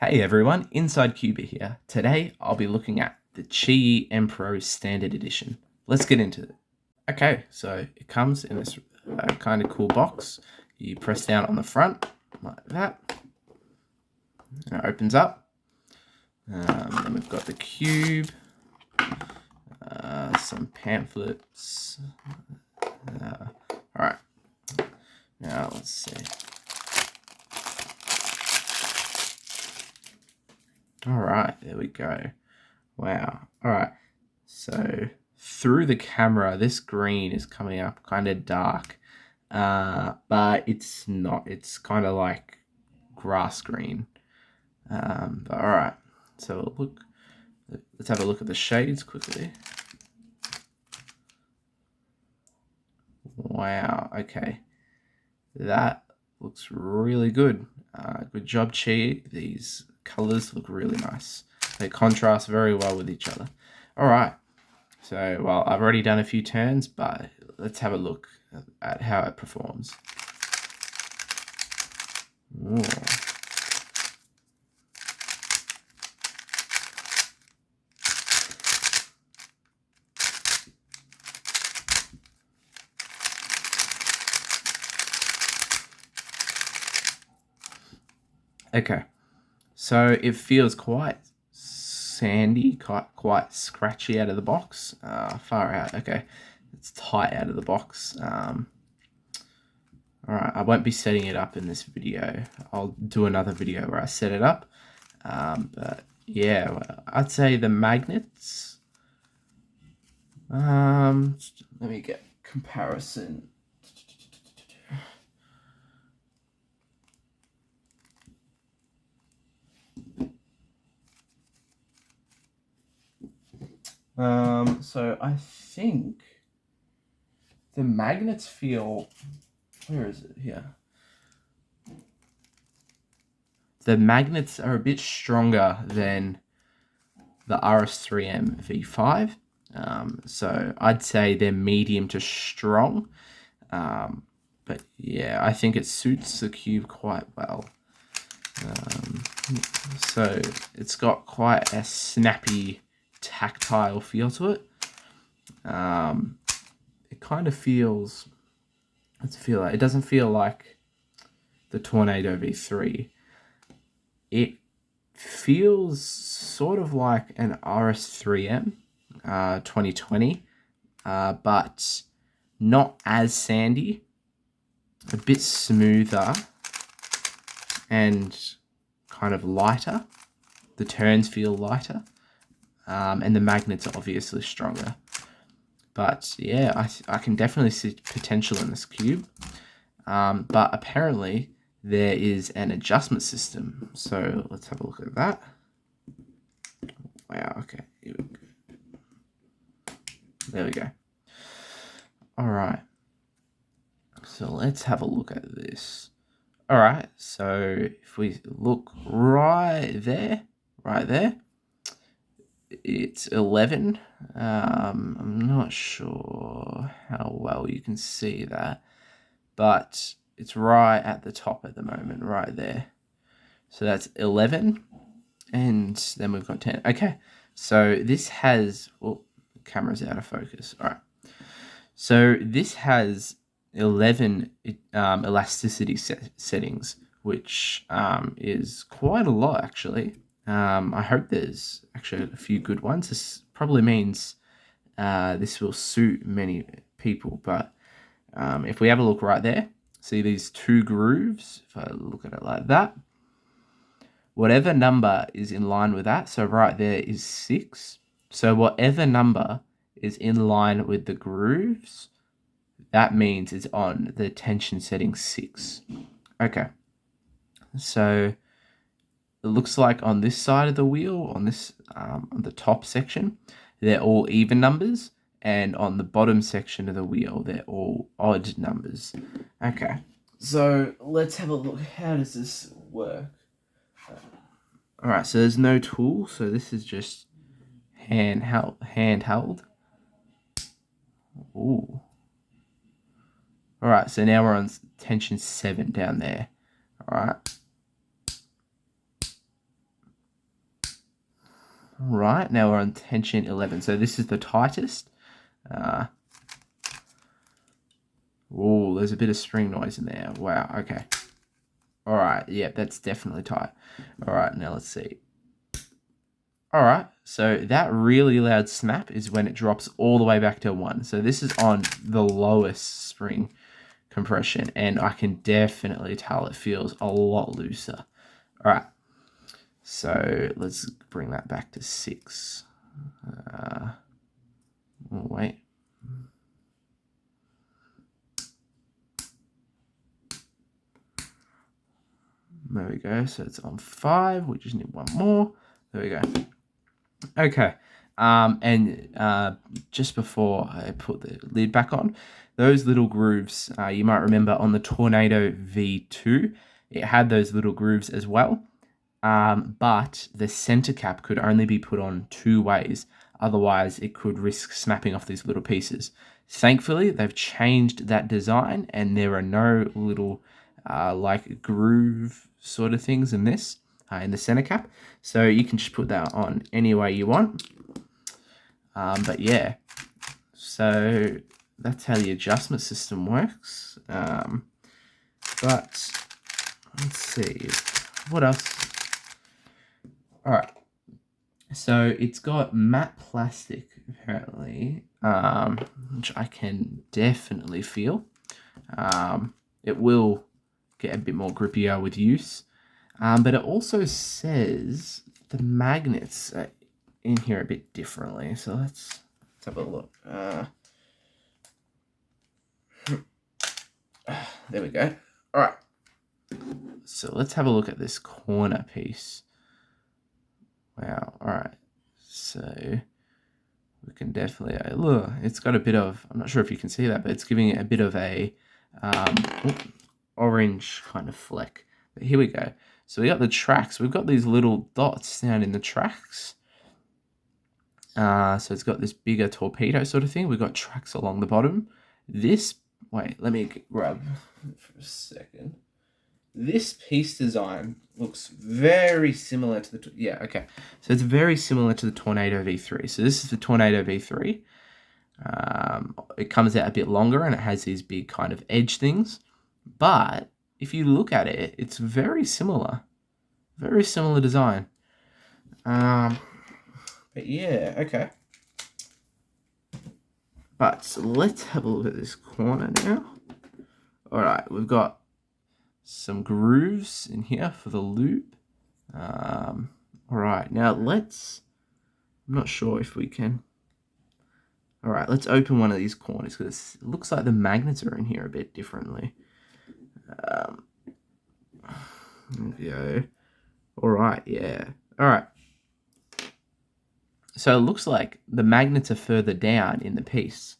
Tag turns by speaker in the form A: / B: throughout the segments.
A: Hey everyone, Inside Qiyi here. Today I'll be looking at the Qiyi Emperor Standard Edition. Let's get into it. Okay, so it comes in this kind of cool box. You press down on the front like that, and it opens up. Then we've got the cube, some pamphlets. Alright, now let's see. Alright, there we go. Wow. Alright, so through the camera, this green is coming up kind of dark, but it's not. It's kind of like grass green. But alright, so let's have a look at the shades quickly. Wow, okay. That looks really good. Good job, Qiyi. These colors look really nice. They contrast very well with each other. Alright, so, well, I've already done a few turns, but let's have a look at how it performs. Ooh. Okay, so it feels quite sandy, quite scratchy out of the box. Far out. Okay, it's tight out of the box. All right, I won't be setting it up in this video. I'll do another video where I set it up. But yeah, well, I'd say the magnets. Let me get comparison. So I think the magnets feel, where is it? Here. The magnets are a bit stronger than the RS3M V5. So I'd say they're medium to strong. But yeah, I think it suits the cube quite well. So it's got quite a snappy, tactile feel to it. It kind of feels, it doesn't feel like the Tornado V3. It feels sort of like an RS3M 2020, but not as sandy, a bit smoother and kind of lighter. The turns feel lighter, and the magnets are obviously stronger. But yeah, I can definitely see potential in this cube. But apparently there is an adjustment system. So let's have a look at that. Wow, okay. Here we go. There we go. All right. So let's have a look at this. All right. So if we look right there, it's 11. I'm not sure how well you can see that, but it's right at the top at the moment, right there. So that's 11, and then we've got 10. Okay, so this has, well, the camera's out of focus. All right. So this has 11 elasticity settings, which is quite a lot, actually. I hope there's actually a few good ones. This probably means this will suit many people, but if we have a look right there, see these two grooves, if I look at it like that, whatever number is in line with that, so right there is 6, so whatever number is in line with the grooves, that means it's on the tension setting 6. Okay, so it looks like on this side of the wheel, on this on the top section, they're all even numbers, and on the bottom section of the wheel, they're all odd numbers. Okay, so let's have a look. How does this work? All right, so there's no tool, so this is just handheld. Ooh. All right, so now we're on tension 7 down there. All right. Right, now we're on tension 11. So this is the tightest. Oh, there's a bit of spring noise in there. Wow, okay. All right, yeah, that's definitely tight. All right, now let's see. All right, so that really loud snap is when it drops all the way back to 1. So this is on the lowest spring compression, and I can definitely tell it feels a lot looser. All right, so let's bring that back to 6. Oh, wait. There we go. So it's on 5. We just need one more. There we go. Okay. Just before I put the lid back on, those little grooves, you might remember on the Tornado V2, it had those little grooves as well. But the center cap could only be put on 2 ways. Otherwise, it could risk snapping off these little pieces. Thankfully, they've changed that design and there are no little like groove sort of things in this, in the center cap. So you can just put that on any way you want. But yeah, so that's how the adjustment system works. But let's see, what else? All right, so it's got matte plastic apparently, which I can definitely feel. It will get a bit more grippier with use, but it also says the magnets are in here a bit differently. So let's have a look. There we go. All right. So let's have a look at this corner piece. Wow. All right. So we can definitely look. It's got a bit of. I'm not sure if you can see that, but it's giving it a bit of a orange kind of fleck. But here we go. So we got the tracks. We've got these little dots down in the tracks. So it's got this bigger torpedo sort of thing. We've got tracks along the bottom. This, wait, let me grab for a second. This piece design looks very similar to the, yeah, okay. So it's very similar to the Tornado V3. So this is the Tornado V3. It comes out a bit longer and it has these big kind of edge things. But if you look at it, it's very similar. Very similar design. But yeah, okay. But let's have a look at this corner now. All right, we've got some grooves in here for the loop. All right, now let's, I'm not sure if we can. All right, let's open one of these corners because it looks like the magnets are in here a bit differently. There we go. All right, yeah. All right. So it looks like the magnets are further down in the piece.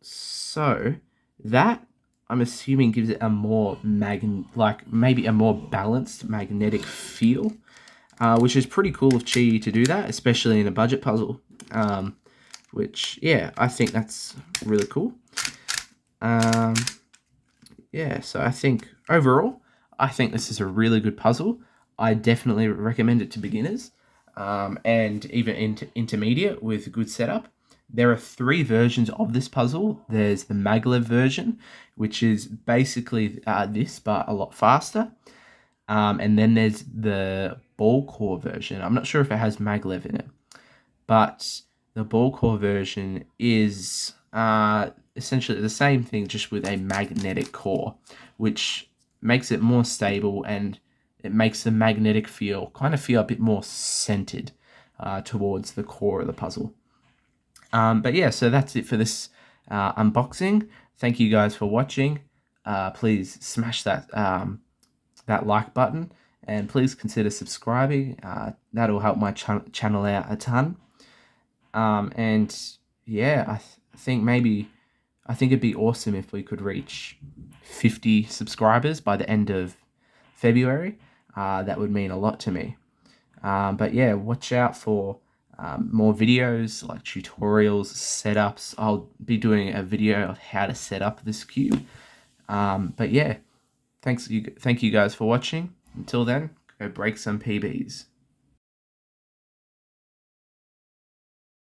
A: So that, I'm assuming, gives it a more maybe a more balanced magnetic feel, which is pretty cool of Qiyi to do that, especially in a budget puzzle. Which, yeah, I think that's really cool. Yeah, so I think overall, I think this is a really good puzzle. I definitely recommend it to beginners, and even intermediate with a good setup. There are 3 versions of this puzzle. There's the maglev version, which is basically this, but a lot faster. And then there's the ball core version. I'm not sure if it has maglev in it, but the ball core version is essentially the same thing, just with a magnetic core, which makes it more stable and it makes the magnetic feel a bit more centered towards the core of the puzzle. But yeah, so that's it for this unboxing. Thank you guys for watching. Please smash that that like button and please consider subscribing. That'll help my channel out a ton. And yeah, I think it'd be awesome if we could reach 50 subscribers by the end of February. That would mean a lot to me. But yeah, watch out for more videos like tutorials, setups. I'll be doing a video of how to set up this cube. But yeah, thank you guys for watching. Until then, go break some PBs.